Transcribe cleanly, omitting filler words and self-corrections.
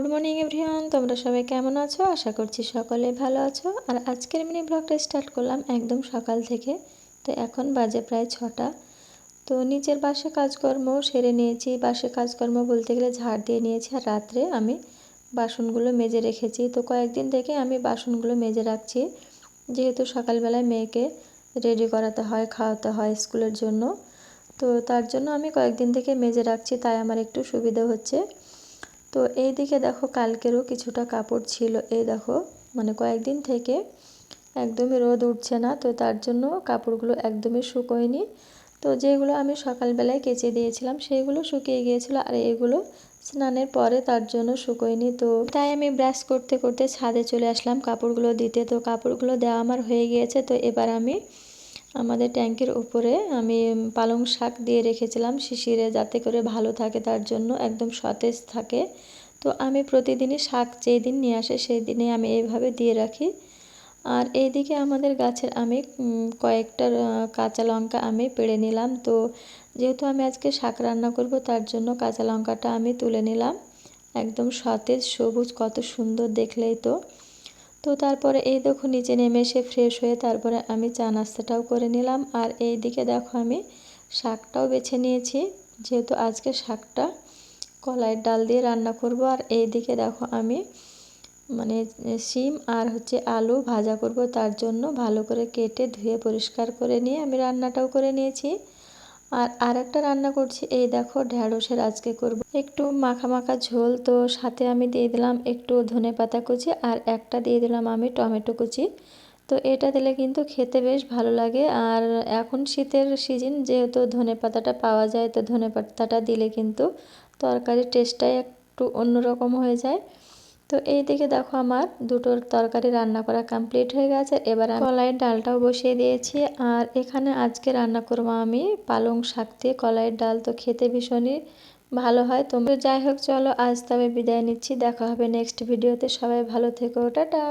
Good morning everyone, তোমরা সবাই কেমন আছো? আশা করছি সকলে ভালো আছো। আর আজকের মিনি ব্লগটা স্টার্ট করলাম একদম সকাল থেকে। তো এখন বাজে প্রায় 6টা। তো নিচের বাসে কাজকর্ম সেরে নিয়েছি। বাসে কাজকর্ম বলতে গেলে ঝাড় দিয়ে নিয়েছি, আর রাত্রে আমি বাসনগুলো মেজে রেখেছি। তো কয়েকদিন থেকে আমি বাসনগুলো মেজে রাখছি, যেহেতু সকালবেলায় মেয়েকে রেডি করাতে হয়, খাওয়াতে হয় স্কুলের জন্য। তো তার জন্য আমি কয়েকদিন থেকে মেজে রাখছি, তাই আমার একটু সুবিধা হচ্ছে। তো এই দিকে দেখো কালকেরও কিছুটা কাপড় ছিল, এই দেখো মানে কয়েকদিন থেকে একদমই রোদ উঠছে না, তো তার জন্য কাপড়গুলো একদমই শুকোয়নি। তো যেগুলো আমি সকালবেলায় কেচে দিয়েছিলাম সেগুলো শুকিয়ে গিয়েছিল, আর এগুলো স্নানের পরে তার জন্য শুকোয়নি। তো তাই আমি ব্রাশ করতে করতে ছাদে চলে আসলাম কাপড়গুলো দিতে। তো কাপড়গুলো দেওয়া আমার হয়ে গিয়েছে। তো এবার আমি আমাদের ট্যাঙ্কের উপরে আমি পালং শাক দিয়ে রেখেছিলাম শিশিরে, যাতে করে ভালো থাকে, তার জন্য একদম সতেজ থাকে। তো আমি প্রতিদিনই শাক যেই দিন নিয়ে আসে সেই দিনে আমি এইভাবে দিয়ে রাখি। আর এইদিকে আমাদের গাছের আমি কয়েকটা কাঁচা লঙ্কা আমি পেড়ে নিলাম। তো যেহেতু আমি আজকে শাক রান্না করব, তার জন্য কাঁচা লঙ্কাটা আমি তুলে নিলাম। একদম সতেজ সবুজ, কত সুন্দর দেখলেই তো। তো তারপরে এই দেখো নিচে নেমে এসে ফ্রেশ হয়ে তারপরে আমি চা নাস্তাটাও করে নিলাম। আর এই দিকে দেখো আমি শাকটাও বেছে নিয়েছি, যেহেতু আজকে শাকটা কলাইয়ের ডাল দিয়ে রান্না করব। আর এই দিকে দেখো আমি মানে শিম আর আলু ভাজা করব, তার জন্য ভালো করে কেটে ধুয়ে পরিষ্কার করে নিয়ে আমি রান্নাটাও করে নিয়েছি। আর আরেকটা রান্না করছি, এই দেখো ঢ্যাঁড়সের আজকে করব একটু মাখা মাখা ঝোল। তো সাথে আমি দিয়ে দিলাম একটু ধনেপাতা কুচি, আর একটা দিয়ে দিলাম আমি টমেটো কুচি। তো এটা দিলে কিন্তু খেতে বেশ ভালো লাগে। আর এখন শীতের সিজন, যেহেতু ধনেপাতাটা পাওয়া যায়, তো ধনেপাতাটা দিলে কিন্তু তরকারির টেস্টটাই একটু অন্যরকম হয়ে যায়। তো এই দিকে দেখো আমার দুটোর তরকারি রান্না করা কমপ্লিট হয়ে গেছে। এবার আমি কলাইয়ের ডালটাও বসিয়ে দিয়েছি। আর এখানে আজকে রান্না করবো আমি পালং শাক দিয়ে কলাইয়ের ডাল। তো খেতে ভীষণই ভালো হয়। তো যাই হোক, চলো আজ তবে বিদায় নিচ্ছি, দেখা হবে নেক্সট ভিডিওতে। সবাই ভালো থেকো, টাটা।